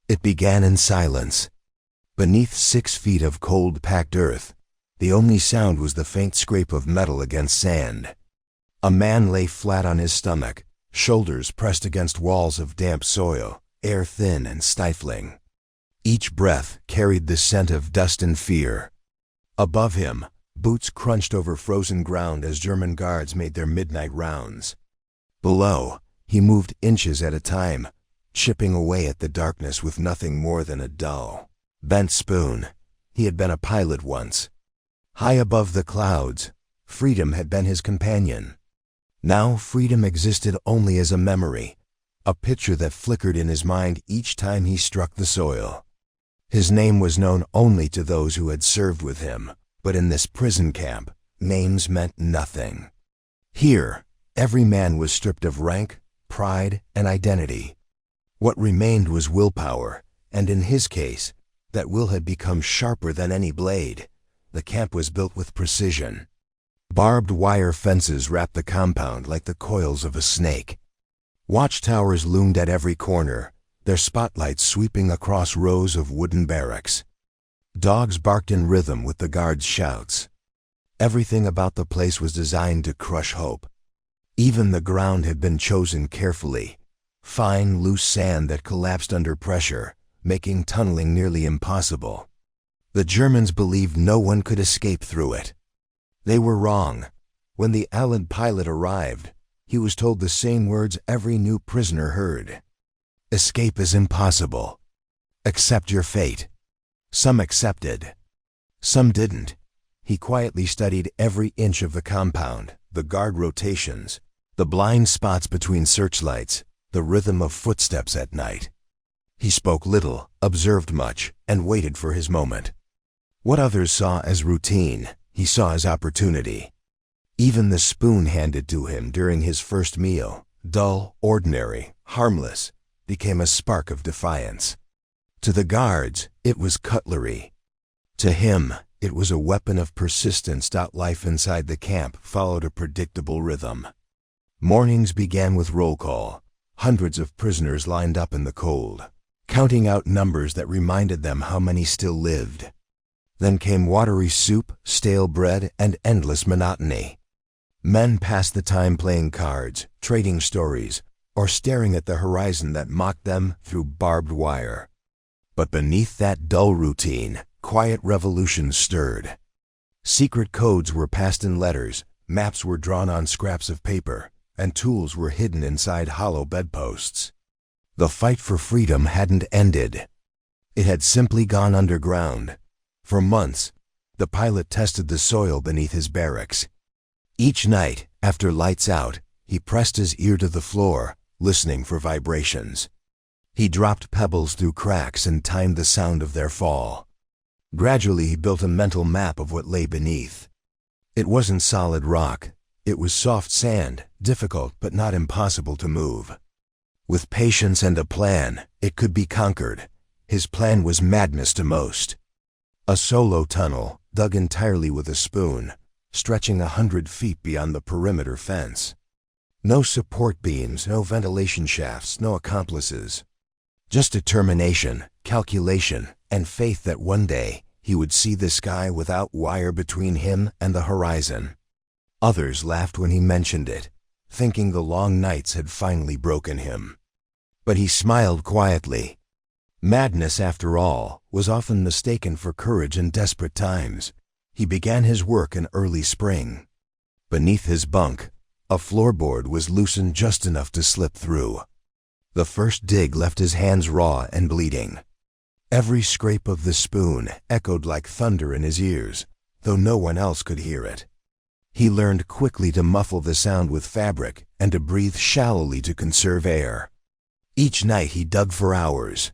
It began in silence. Beneath 6 feet of cold, packed earth, the only sound was the faint scrape of metal against sand. A man lay flat on his stomach, shoulders pressed against walls of damp soil, air thin and stifling. Each breath carried the scent of dust and fear. Above him, boots crunched over frozen ground as German guards made their midnight rounds. Below, he moved inches at a time, chipping away at the darkness with nothing more than a dull, bent spoon. He had been a pilot once. High above the clouds, freedom had been his companion. Now freedom existed only as a memory, a picture that flickered in his mind each time he struck the soil. His name was known only to those who had served with him, but in this prison camp, names meant nothing. Here, every man was stripped of rank, pride, and identity. What remained was willpower, and in his case, that will had become sharper than any blade. The camp was built with precision. Barbed wire fences wrapped the compound like the coils of a snake. Watchtowers loomed at every corner, their spotlights sweeping across rows of wooden barracks. Dogs barked in rhythm with the guards' shouts. Everything about the place was designed to crush hope. Even the ground had been chosen carefully, fine, loose sand that collapsed under pressure, making tunneling nearly impossible. The Germans believed no one could escape through it. They were wrong. When the Allied pilot arrived, he was told the same words every new prisoner heard. Escape is impossible. Accept your fate. Some accepted. Some didn't. He quietly studied every inch of the compound, the guard rotations, the blind spots between searchlights, the rhythm of footsteps at night. He spoke little, observed much, and waited for his moment. What others saw as routine, he saw as opportunity. Even the spoon handed to him during his first meal, dull, ordinary, harmless, became a spark of defiance. To the guards, it was cutlery. To him, it was a weapon of persistence. Life inside the camp followed a predictable rhythm. Mornings began with roll call. Hundreds of prisoners lined up in the cold, counting out numbers that reminded them how many still lived. Then came watery soup, stale bread, and endless monotony. Men passed the time playing cards, trading stories, or staring at the horizon that mocked them through barbed wire. But beneath that dull routine, quiet revolutions stirred. Secret codes were passed in letters, maps were drawn on scraps of paper, and tools were hidden inside hollow bedposts. The fight for freedom hadn't ended. It had simply gone underground. For months, the pilot tested the soil beneath his barracks. Each night, after lights out, he pressed his ear to the floor, listening for vibrations. He dropped pebbles through cracks and timed the sound of their fall. Gradually, he built a mental map of what lay beneath. It wasn't solid rock. It was soft sand, difficult but not impossible to move. With patience and a plan, it could be conquered. His plan was madness to most. A solo tunnel, dug entirely with a spoon, stretching 100 feet beyond the perimeter fence. No support beams, no ventilation shafts, no accomplices. Just determination, calculation, and faith that one day he would see the sky without wire between him and the horizon. Others laughed when he mentioned it, thinking the long nights had finally broken him. But he smiled quietly. Madness, after all, was often mistaken for courage in desperate times. He began his work in early spring. Beneath his bunk, a floorboard was loosened just enough to slip through. The first dig left his hands raw and bleeding. Every scrape of the spoon echoed like thunder in his ears, though no one else could hear it. He learned quickly to muffle the sound with fabric and to breathe shallowly to conserve air. Each night he dug for hours.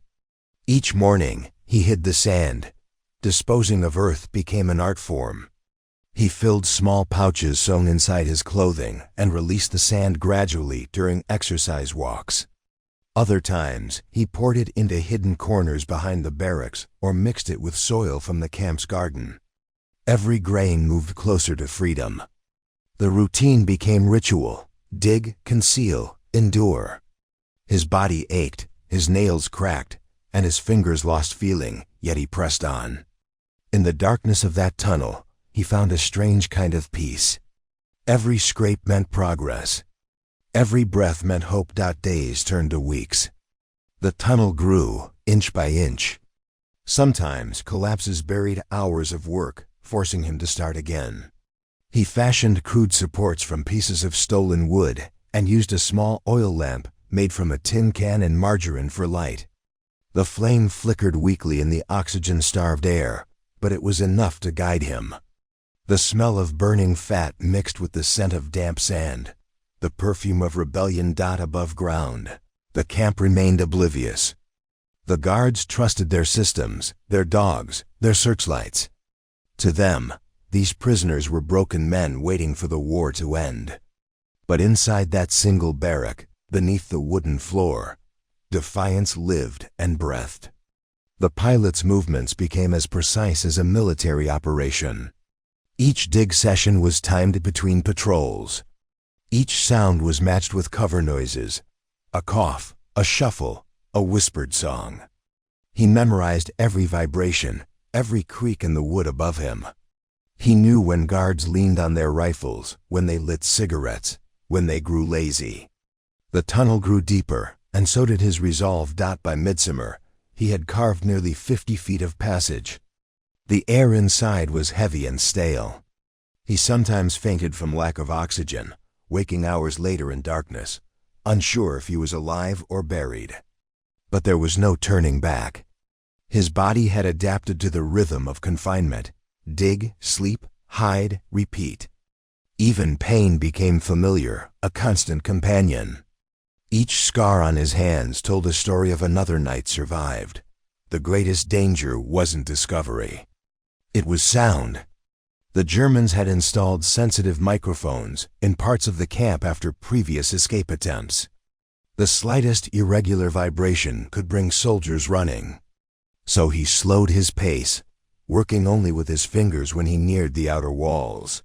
Each morning, he hid the sand. Disposing of earth became an art form. He filled small pouches sewn inside his clothing and released the sand gradually during exercise walks. Other times, he poured it into hidden corners behind the barracks or mixed it with soil from the camp's garden. Every grain moved closer to freedom. The routine became ritual: dig, conceal, endure. His body ached, his nails cracked, and his fingers lost feeling, yet he pressed on. In the darkness of that tunnel, he found a strange kind of peace. Every scrape meant progress. Every breath meant hope. Days turned to weeks. The tunnel grew, inch by inch. Sometimes collapses buried hours of work, forcing him to start again. He fashioned crude supports from pieces of stolen wood and used a small oil lamp made from a tin can and margarine for light. The flame flickered weakly in the oxygen-starved air, but it was enough to guide him. The smell of burning fat mixed with the scent of damp sand, the perfume of rebellion. Above ground, the camp remained oblivious. The guards trusted their systems, their dogs, their searchlights. To them, these prisoners were broken men waiting for the war to end. But inside that single barrack, beneath the wooden floor, defiance lived and breathed. The pilot's movements became as precise as a military operation. Each dig session was timed between patrols. Each sound was matched with cover noises, a cough, a shuffle, a whispered song. He memorized every vibration, every creak in the wood above him. He knew when guards leaned on their rifles, when they lit cigarettes, when they grew lazy. The tunnel grew deeper, and so did his resolve. By midsummer, he had carved nearly 50 feet of passage. The air inside was heavy and stale. He sometimes fainted from lack of oxygen, waking hours later in darkness, unsure if he was alive or buried. But there was no turning back. His body had adapted to the rhythm of confinement. Dig, sleep, hide, repeat. Even pain became familiar, a constant companion. Each scar on his hands told a story of another night survived. The greatest danger wasn't discovery. It was sound. The Germans had installed sensitive microphones in parts of the camp after previous escape attempts. The slightest irregular vibration could bring soldiers running. So he slowed his pace, working only with his fingers when he neared the outer walls.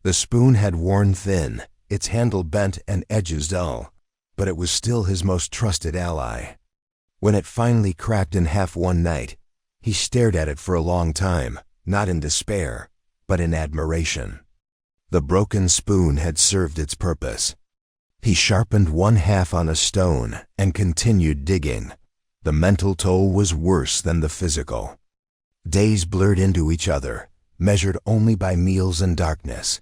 The spoon had worn thin, its handle bent and edges dull, but it was still his most trusted ally. When it finally cracked in half one night, he stared at it for a long time, not in despair, but in admiration. The broken spoon had served its purpose. He sharpened one half on a stone and continued digging. The mental toll was worse than the physical. Days blurred into each other, measured only by meals and darkness.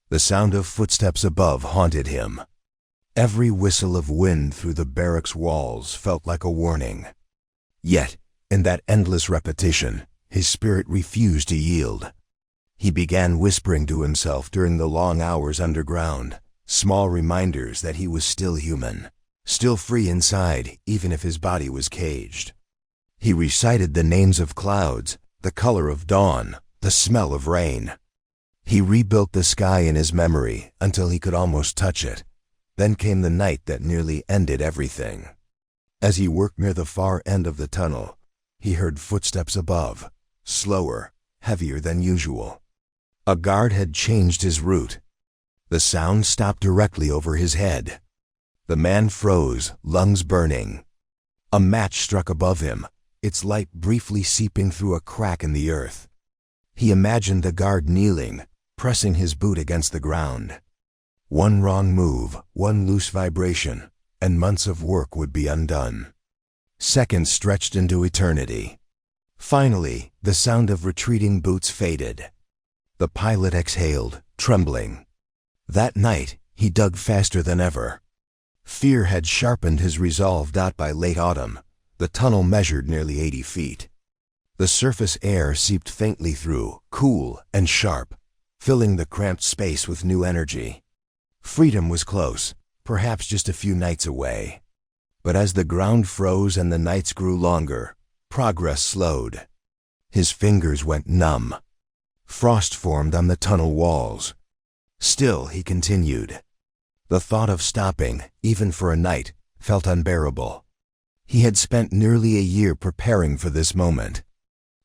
The sound of footsteps above haunted him. Every whistle of wind through the barracks walls felt like a warning. Yet, in that endless repetition, his spirit refused to yield. He began whispering to himself during the long hours underground, small reminders that he was still human, still free inside, even if his body was caged. He recited the names of clouds, the color of dawn, the smell of rain. He rebuilt the sky in his memory until he could almost touch it. Then came the night that nearly ended everything. As he worked near the far end of the tunnel, he heard footsteps above, slower, heavier than usual. A guard had changed his route. The sound stopped directly over his head. The man froze, lungs burning. A match struck above him, its light briefly seeping through a crack in the earth. He imagined the guard kneeling, pressing his boot against the ground. One wrong move, one loose vibration, and months of work would be undone. Seconds stretched into eternity. Finally, the sound of retreating boots faded. The pilot exhaled, trembling. That night, he dug faster than ever. Fear had sharpened his resolve. By late autumn, the tunnel measured nearly 80 feet. The surface air seeped faintly through, cool and sharp, filling the cramped space with new energy. Freedom was close, perhaps just a few nights away. But as the ground froze and the nights grew longer, progress slowed. His fingers went numb. Frost formed on the tunnel walls. Still, he continued. The thought of stopping, even for a night, felt unbearable. He had spent nearly a year preparing for this moment.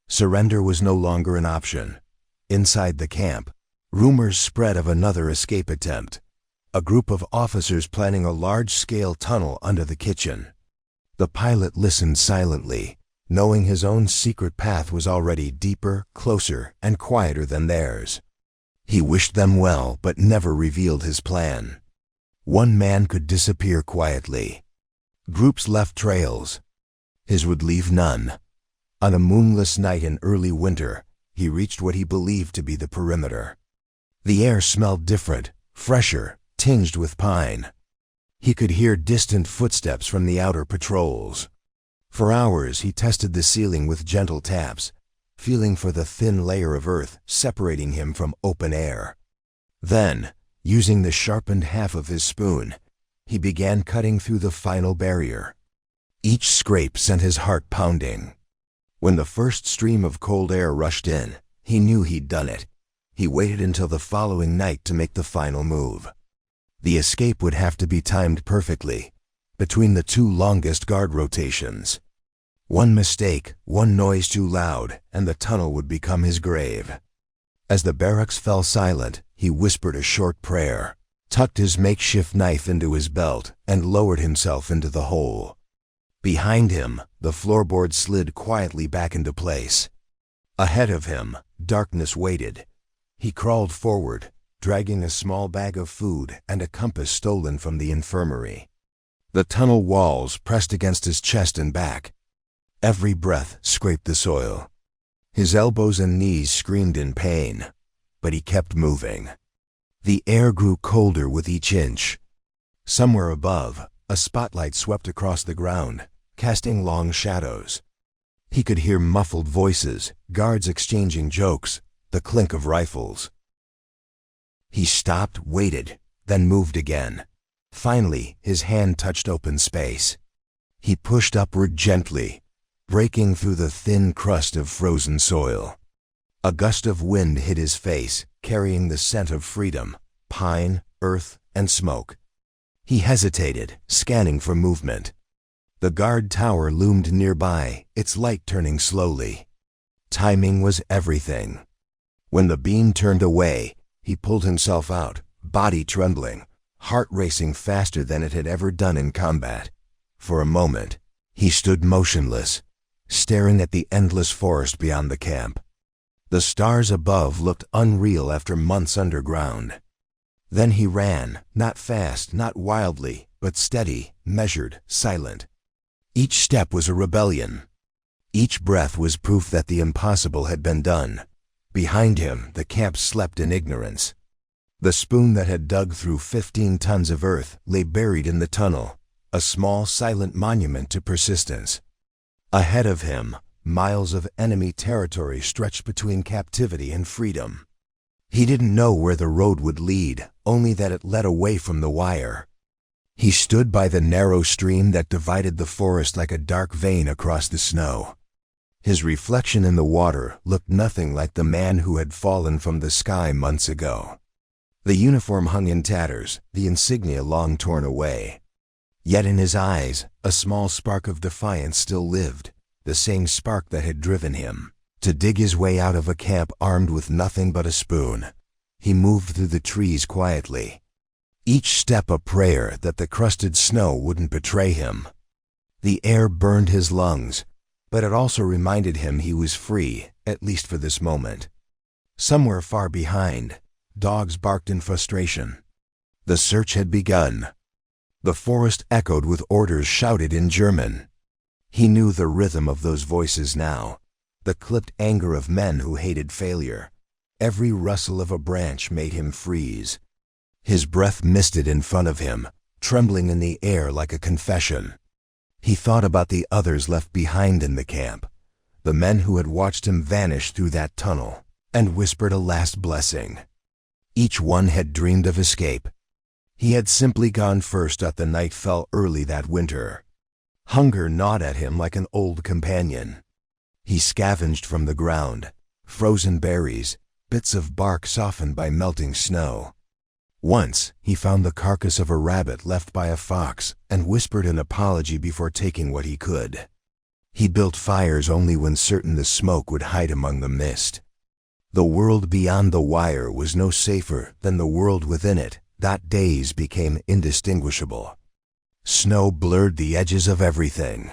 Surrender was no longer an option. Inside the camp, rumors spread of another escape attempt. A group of officers planning a large-scale tunnel under the kitchen. The pilot listened silently, knowing his own secret path was already deeper, closer, and quieter than theirs. He wished them well, but never revealed his plan. One man could disappear quietly. Groups left trails. His would leave none. On a moonless night in early winter, he reached what he believed to be the perimeter. The air smelled different, fresher, tinged with pine. He could hear distant footsteps from the outer patrols. For hours he tested the ceiling with gentle taps, feeling for the thin layer of earth separating him from open air. Then, using the sharpened half of his spoon, he began cutting through the final barrier. Each scrape sent his heart pounding. When the first stream of cold air rushed in, he knew he'd done it. He waited until the following night to make the final move. The escape would have to be timed perfectly, between the two longest guard rotations. One mistake, one noise too loud, and the tunnel would become his grave. As the barracks fell silent, he whispered a short prayer, tucked his makeshift knife into his belt, and lowered himself into the hole. Behind him, the floorboard slid quietly back into place. Ahead of him, darkness waited. He crawled forward, dragging a small bag of food and a compass stolen from the infirmary. The tunnel walls pressed against his chest and back. Every breath scraped the soil. His elbows and knees screamed in pain, but he kept moving. The air grew colder with each inch. Somewhere above, a spotlight swept across the ground, casting long shadows. He could hear muffled voices, guards exchanging jokes, the clink of rifles. He stopped, waited, then moved again. Finally, his hand touched open space. He pushed upward gently, breaking through the thin crust of frozen soil. A gust of wind hit his face, carrying the scent of freedom, pine, earth, and smoke. He hesitated, scanning for movement. The guard tower loomed nearby, its light turning slowly. Timing was everything. When the beam turned away, he pulled himself out, body trembling, heart racing faster than it had ever done in combat. For a moment, he stood motionless, staring at the endless forest beyond the camp. The stars above looked unreal after months underground. Then he ran, not fast, not wildly, but steady, measured, silent. Each step was a rebellion. Each breath was proof that the impossible had been done. Behind him, the camp slept in ignorance. The spoon that had dug through 15 tons of earth lay buried in the tunnel, a small, silent monument to persistence. Ahead of him, miles of enemy territory stretched between captivity and freedom. He didn't know where the road would lead, only that it led away from the wire. He stood by the narrow stream that divided the forest like a dark vein across the snow. His reflection in the water looked nothing like the man who had fallen from the sky months ago. The uniform hung in tatters, the insignia long torn away. Yet in his eyes, a small spark of defiance still lived, the same spark that had driven him to dig his way out of a camp armed with nothing but a spoon. He moved through the trees quietly, each step a prayer that the crusted snow wouldn't betray him. The air burned his lungs, but it also reminded him he was free, at least for this moment. Somewhere far behind, dogs barked in frustration. The search had begun. The forest echoed with orders shouted in German. He knew the rhythm of those voices now, the clipped anger of men who hated failure. Every rustle of a branch made him freeze. His breath misted in front of him, trembling in the air like a confession. He thought about the others left behind in the camp, the men who had watched him vanish through that tunnel, and whispered a last blessing. Each one had dreamed of escape. He had simply gone first as the night fell early that winter. Hunger gnawed at him like an old companion. He scavenged from the ground, frozen berries, bits of bark softened by melting snow. Once, he found the carcass of a rabbit left by a fox and whispered an apology before taking what he could. He built fires only when certain the smoke would hide among the mist. The world beyond the wire was no safer than the world within it. That days became indistinguishable. Snow blurred the edges of everything.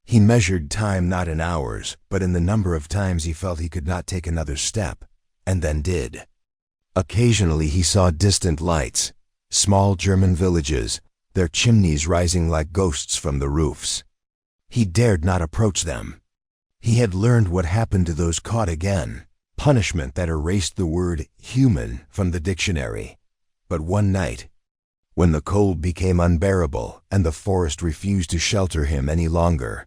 He measured time not in hours, but in the number of times he felt he could not take another step, and then did. Occasionally he saw distant lights, small German villages, their chimneys rising like ghosts from the roofs. He dared not approach them. He had learned what happened to those caught again, punishment that erased the word human from the dictionary. But one night, when the cold became unbearable and the forest refused to shelter him any longer,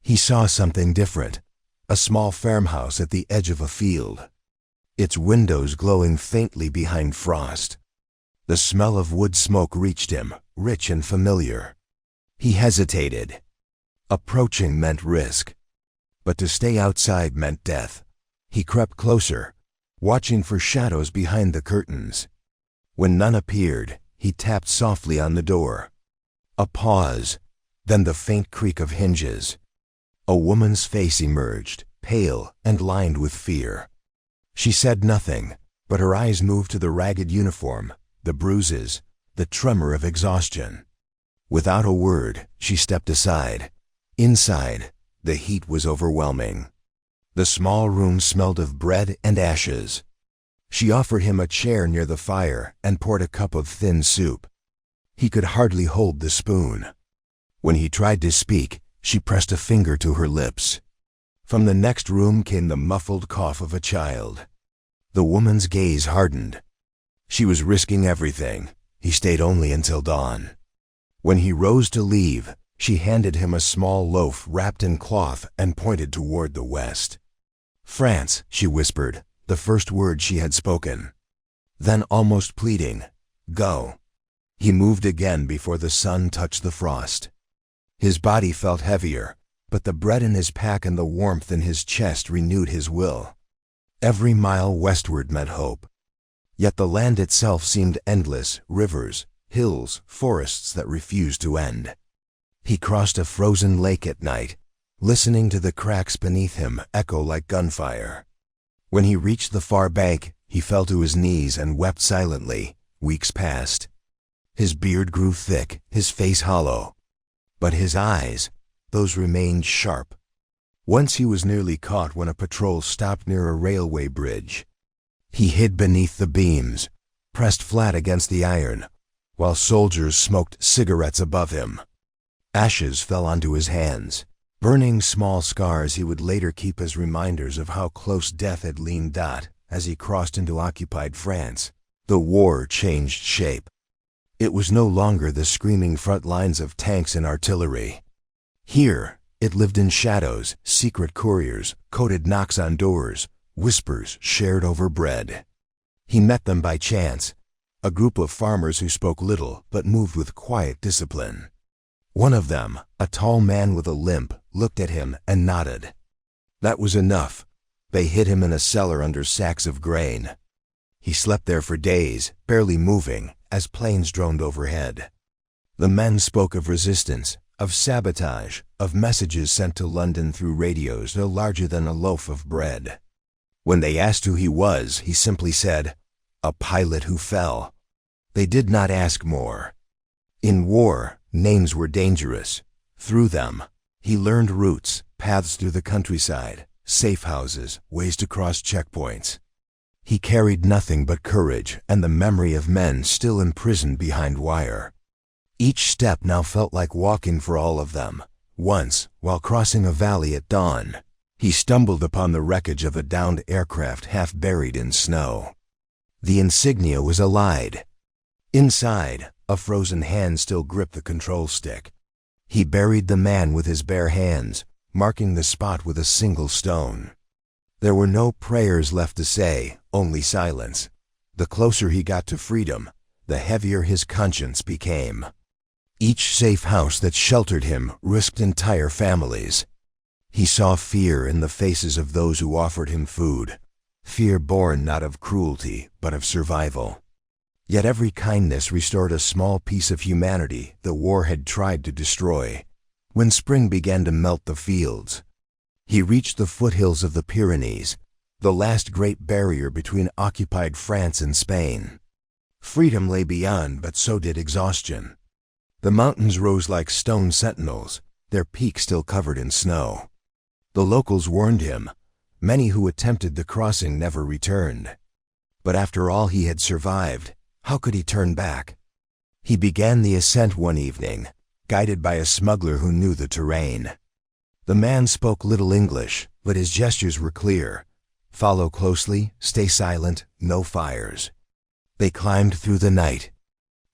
he saw something different, a small farmhouse at the edge of a field, its windows glowing faintly behind frost. The smell of wood smoke reached him, rich and familiar. He hesitated. Approaching meant risk, but to stay outside meant death. He crept closer, watching for shadows behind the curtains. When none appeared, he tapped softly on the door. A pause, then the faint creak of hinges. A woman's face emerged, pale and lined with fear. She said nothing, but her eyes moved to the ragged uniform, the bruises, the tremor of exhaustion. Without a word, she stepped aside. Inside, the heat was overwhelming. The small room smelled of bread and ashes. She offered him a chair near the fire and poured a cup of thin soup. He could hardly hold the spoon. When he tried to speak, she pressed a finger to her lips. From the next room came the muffled cough of a child. The woman's gaze hardened. She was risking everything. He stayed only until dawn. When he rose to leave, she handed him a small loaf wrapped in cloth and pointed toward the west. "France," she whispered, the first word she had spoken. Then, almost pleading, "Go." He moved again before the sun touched the frost. His body felt heavier, but the bread in his pack and the warmth in his chest renewed his will. Every mile westward meant hope. Yet the land itself seemed endless, rivers, hills, forests that refused to end. He crossed a frozen lake at night, listening to the cracks beneath him echo like gunfire. When he reached the far bank, he fell to his knees and wept silently. Weeks passed. His beard grew thick, his face hollow. But his eyes, those remained sharp. Once he was nearly caught when a patrol stopped near a railway bridge. He hid beneath the beams, pressed flat against the iron, while soldiers smoked cigarettes above him. Ashes fell onto his hands, burning small scars he would later keep as reminders of how close death had leaned Dot as he crossed into occupied France. The war changed shape. It was no longer the screaming front lines of tanks and artillery. Here, it lived in shadows, secret couriers, coded knocks on doors, whispers shared over bread. He met them by chance, a group of farmers who spoke little but moved with quiet discipline. One of them, a tall man with a limp, looked at him and nodded. That was enough. They hid him in a cellar under sacks of grain. He slept there for days, barely moving, as planes droned overhead. The men spoke of resistance, of sabotage, of messages sent to London through radios no larger than a loaf of bread. When they asked who he was, he simply said, "A pilot who fell." They did not ask more. In war, names were dangerous. Through them, he learned routes, paths through the countryside, safe houses, ways to cross checkpoints. He carried nothing but courage and the memory of men still imprisoned behind wire. Each step now felt like walking for all of them. Once, while crossing a valley at dawn, he stumbled upon the wreckage of a downed aircraft half buried in snow. The insignia was allied. Inside, a frozen hand still gripped the control stick. He buried the man with his bare hands, marking the spot with a single stone. There were no prayers left to say, only silence. The closer he got to freedom, the heavier his conscience became. Each safe house that sheltered him risked entire families. He saw fear in the faces of those who offered him food, fear born not of cruelty, but of survival. Yet every kindness restored a small piece of humanity the war had tried to destroy. When spring began to melt the fields, he reached the foothills of the Pyrenees, the last great barrier between occupied France and Spain. Freedom lay beyond, but so did exhaustion. The mountains rose like stone sentinels, their peak still covered in snow. The locals warned him. Many who attempted the crossing never returned. But after all he had survived, how could he turn back? He began the ascent one evening, guided by a smuggler who knew the terrain. The man spoke little English, but his gestures were clear. Follow closely, stay silent, no fires. They climbed through the night.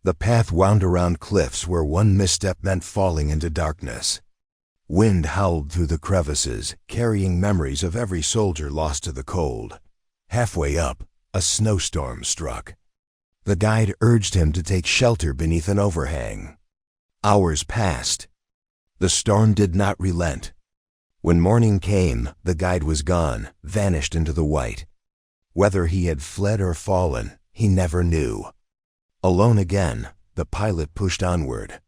The path wound around cliffs where one misstep meant falling into darkness. Wind howled through the crevices, carrying memories of every soldier lost to the cold. Halfway up, a snowstorm struck. The guide urged him to take shelter beneath an overhang. Hours passed. The storm did not relent. When morning came, the guide was gone, vanished into the white. Whether he had fled or fallen, he never knew. Alone again, the pilot pushed onward.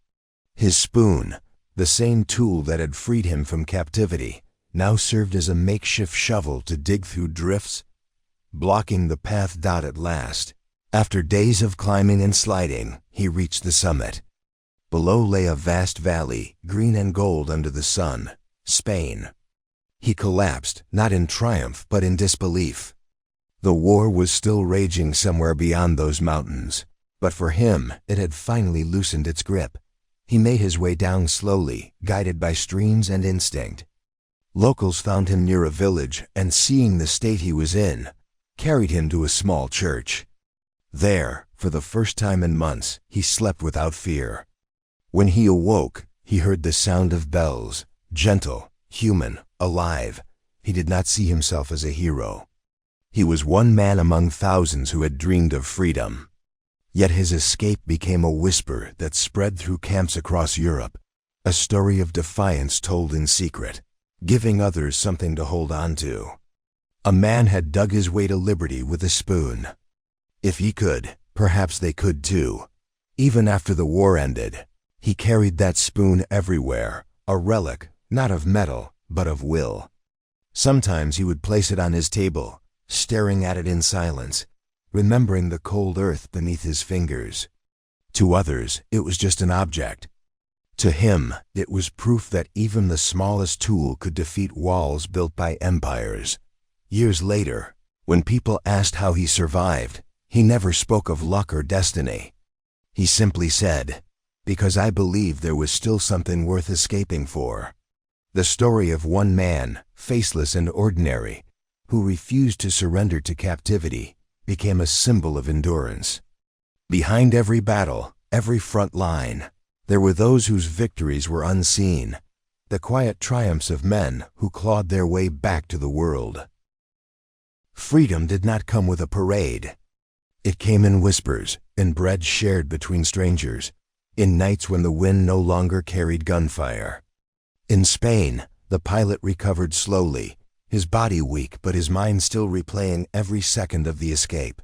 His spoon, the same tool that had freed him from captivity, now served as a makeshift shovel to dig through drifts, blocking the path. At last, after days of climbing and sliding, he reached the summit. Below lay a vast valley, green and gold under the sun, Spain. He collapsed, not in triumph but in disbelief. The war was still raging somewhere beyond those mountains, but for him it had finally loosened its grip. He made his way down slowly, guided by streams and instinct. Locals found him near a village and, seeing the state he was in, carried him to a small church. There, for the first time in months, he slept without fear. When he awoke, he heard the sound of bells, gentle, human, alive. He did not see himself as a hero. He was one man among thousands who had dreamed of freedom. Yet his escape became a whisper that spread through camps across Europe, a story of defiance told in secret, giving others something to hold on to. A man had dug his way to liberty with a spoon. If he could, perhaps they could too. Even after the war ended, he carried that spoon everywhere, a relic, not of metal, but of will. Sometimes he would place it on his table, staring at it in silence, remembering the cold earth beneath his fingers. To others, it was just an object. To him, it was proof that even the smallest tool could defeat walls built by empires. Years later, when people asked how he survived, he never spoke of luck or destiny. He simply said, "Because I believed there was still something worth escaping for." The story of one man, faceless and ordinary, who refused to surrender to captivity, became a symbol of endurance. Behind every battle, every front line, there were those whose victories were unseen, the quiet triumphs of men who clawed their way back to the world. Freedom did not come with a parade. It came in whispers, in bread shared between strangers, in nights when the wind no longer carried gunfire. In Spain, the pilot recovered slowly, his body weak but his mind still replaying every second of the escape.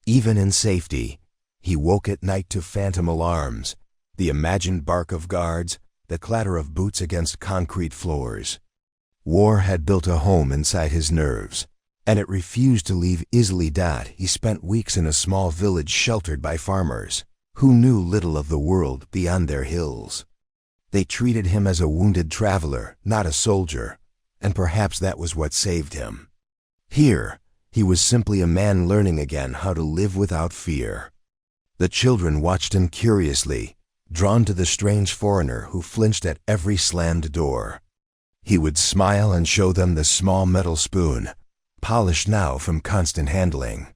Even in safety, he woke at night to phantom alarms, the imagined bark of guards, the clatter of boots against concrete floors. War had built a home inside his nerves, and it refused to leave easily. He spent weeks in a small village sheltered by farmers, who knew little of the world beyond their hills. They treated him as a wounded traveler, not a soldier, and perhaps that was what saved him. Here, he was simply a man learning again how to live without fear. The children watched him curiously, drawn to the strange foreigner who flinched at every slammed door. He would smile and show them the small metal spoon, polished now from constant handling.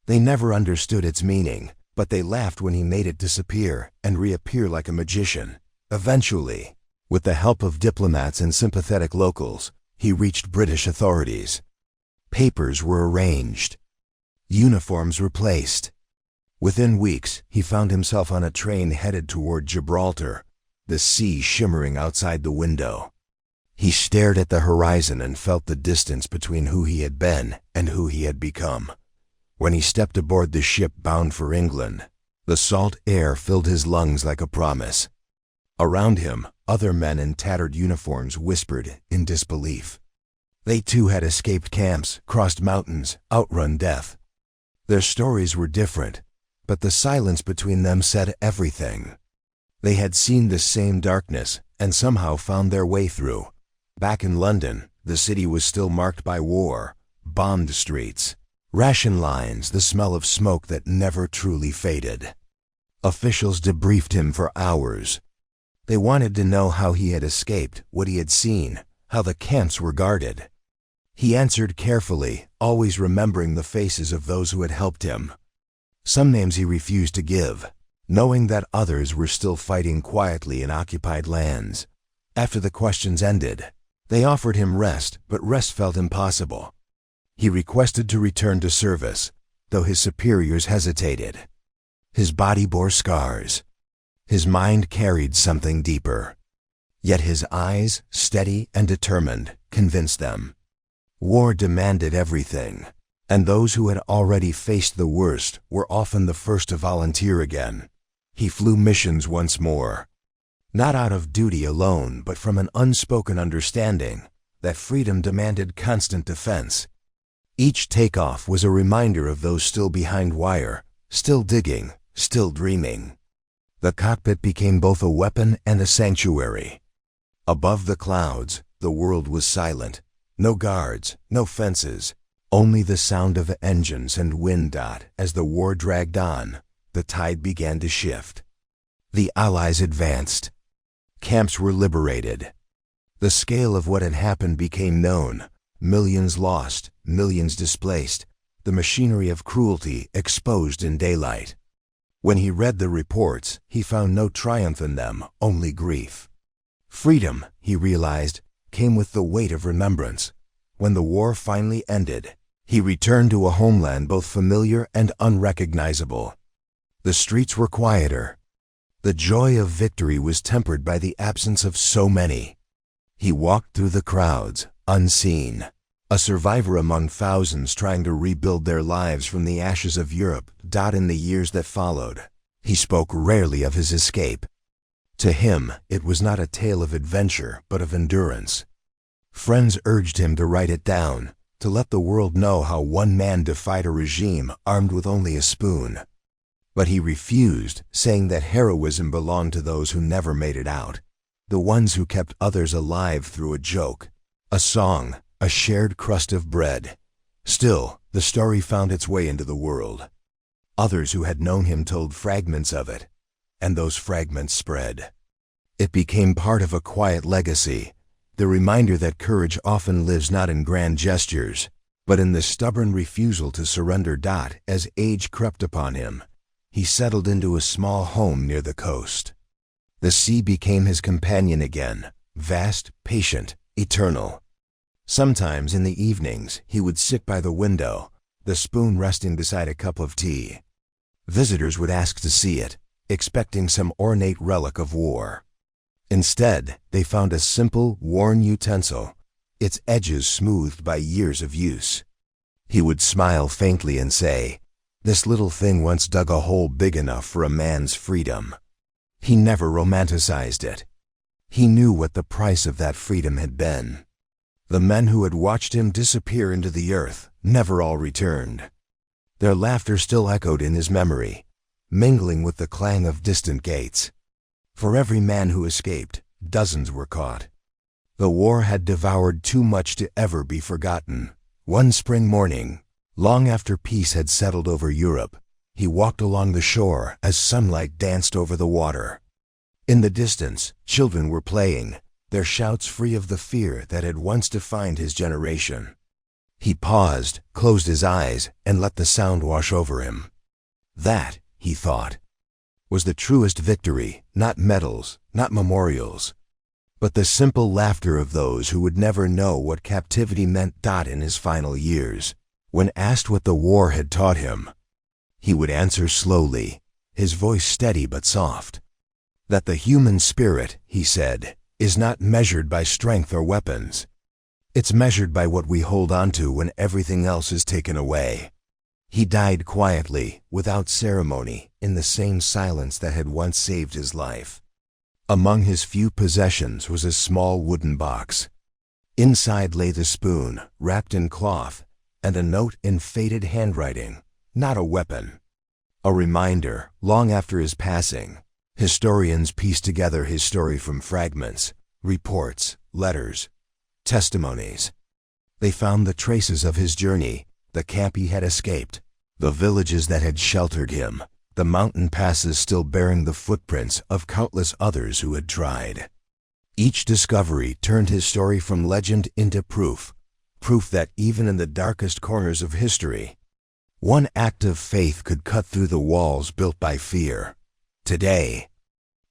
They never understood its meaning, but they laughed when he made it disappear and reappear like a magician. Eventually, with the help of diplomats and sympathetic locals, he reached British authorities. Papers were arranged. Uniforms replaced. Within weeks, he found himself on a train headed toward Gibraltar, the sea shimmering outside the window. He stared at the horizon and felt the distance between who he had been and who he had become. When he stepped aboard the ship bound for England, the salt air filled his lungs like a promise. Around him, other men in tattered uniforms whispered in disbelief. They too had escaped camps, crossed mountains, outrun death. Their stories were different, but the silence between them said everything. They had seen the same darkness, and somehow found their way through. Back in London, the city was still marked by war, bombed streets, ration lines, the smell of smoke that never truly faded. Officials debriefed him for hours. They wanted to know how he had escaped, what he had seen, how the camps were guarded. He answered carefully, always remembering the faces of those who had helped him. Some names he refused to give, knowing that others were still fighting quietly in occupied lands. After the questions ended, they offered him rest, but rest felt impossible. He requested to return to service, though his superiors hesitated. His body bore scars. His mind carried something deeper. Yet his eyes, steady and determined, convinced them. War demanded everything, and those who had already faced the worst were often the first to volunteer again. He flew missions once more, not out of duty alone, but from an unspoken understanding that freedom demanded constant defense. Each takeoff was a reminder of those still behind wire, still digging, still dreaming. The cockpit became both a weapon and a sanctuary. Above the clouds, the world was silent. No guards, no fences, only the sound of engines and wind. As the war dragged on, the tide began to shift. The Allies advanced. Camps were liberated. The scale of what had happened became known. Millions lost, millions displaced, the machinery of cruelty exposed in daylight. When he read the reports, he found no triumph in them, only grief. Freedom, he realized, came with the weight of remembrance. When the war finally ended, he returned to a homeland both familiar and unrecognizable. The streets were quieter. The joy of victory was tempered by the absence of so many. He walked through the crowds, unseen, a survivor among thousands trying to rebuild their lives from the ashes of Europe. In the years that followed, he spoke rarely of his escape. To him, it was not a tale of adventure, but of endurance. Friends urged him to write it down, to let the world know how one man defied a regime armed with only a spoon. But he refused, saying that heroism belonged to those who never made it out, the ones who kept others alive through a joke, a song, a shared crust of bread. Still, the story found its way into the world. Others who had known him told fragments of it, and those fragments spread. It became part of a quiet legacy, the reminder that courage often lives not in grand gestures, but in the stubborn refusal to surrender. As age crept upon him, he settled into a small home near the coast. The sea became his companion again, vast, patient, eternal. Sometimes in the evenings he would sit by the window, the spoon resting beside a cup of tea. Visitors would ask to see it, expecting some ornate relic of war. Instead, they found a simple, worn utensil, its edges smoothed by years of use. He would smile faintly and say, "This little thing once dug a hole big enough for a man's freedom." He never romanticized it. He knew what the price of that freedom had been. The men who had watched him disappear into the earth never all returned. Their laughter still echoed in his memory, mingling with the clang of distant gates. For every man who escaped, dozens were caught. The war had devoured too much to ever be forgotten. One spring morning, long after peace had settled over Europe, he walked along the shore as sunlight danced over the water. In the distance, children were playing, their shouts free of the fear that had once defined his generation. He paused, closed his eyes, and let the sound wash over him. That, he thought, was the truest victory, not medals, not memorials, but the simple laughter of those who would never know what captivity meant. In his final years, when asked what the war had taught him, he would answer slowly, his voice steady but soft, that the human spirit, he said, is not measured by strength or weapons. It's measured by what we hold on to when everything else is taken away. He died quietly, without ceremony, in the same silence that had once saved his life. Among his few possessions was a small wooden box. Inside lay the spoon, wrapped in cloth, and a note in faded handwriting, not a weapon. A reminder, long after his passing, Historians piece together his story from fragments, reports, letters, testimonies. They found the traces of his journey, the camp he had escaped, the villages that had sheltered him, the mountain passes still bearing the footprints of countless others who had tried. Each discovery turned his story from legend into proof that even in the darkest corners of history, one act of faith could cut through the walls built by fear. Today,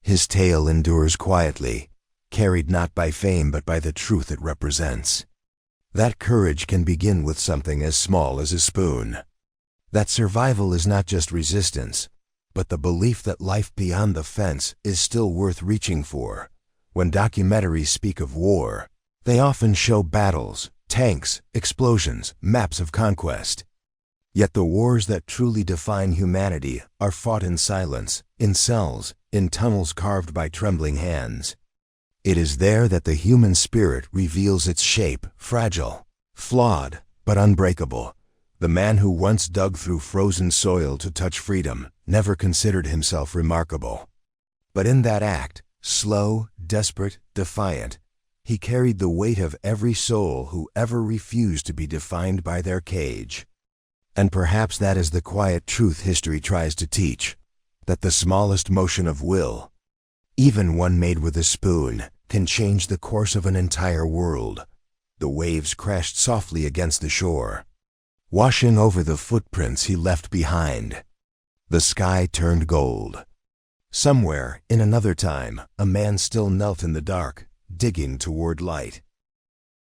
his tale endures quietly, carried not by fame but by the truth it represents. That courage can begin with something as small as a spoon. That survival is not just resistance, but the belief that life beyond the fence is still worth reaching for. When documentaries speak of war, they often show battles, tanks, explosions, maps of conquest. Yet the wars that truly define humanity are fought in silence, in cells, in tunnels carved by trembling hands. It is there that the human spirit reveals its shape, fragile, flawed, but unbreakable. The man who once dug through frozen soil to touch freedom never considered himself remarkable. But in that act, slow, desperate, defiant, he carried the weight of every soul who ever refused to be defined by their cage. And perhaps that is the quiet truth history tries to teach, that the smallest motion of will, even one made with a spoon, can change the course of an entire world. The waves crashed softly against the shore, washing over the footprints he left behind. The sky turned gold. Somewhere, in another time, a man still knelt in the dark, digging toward light.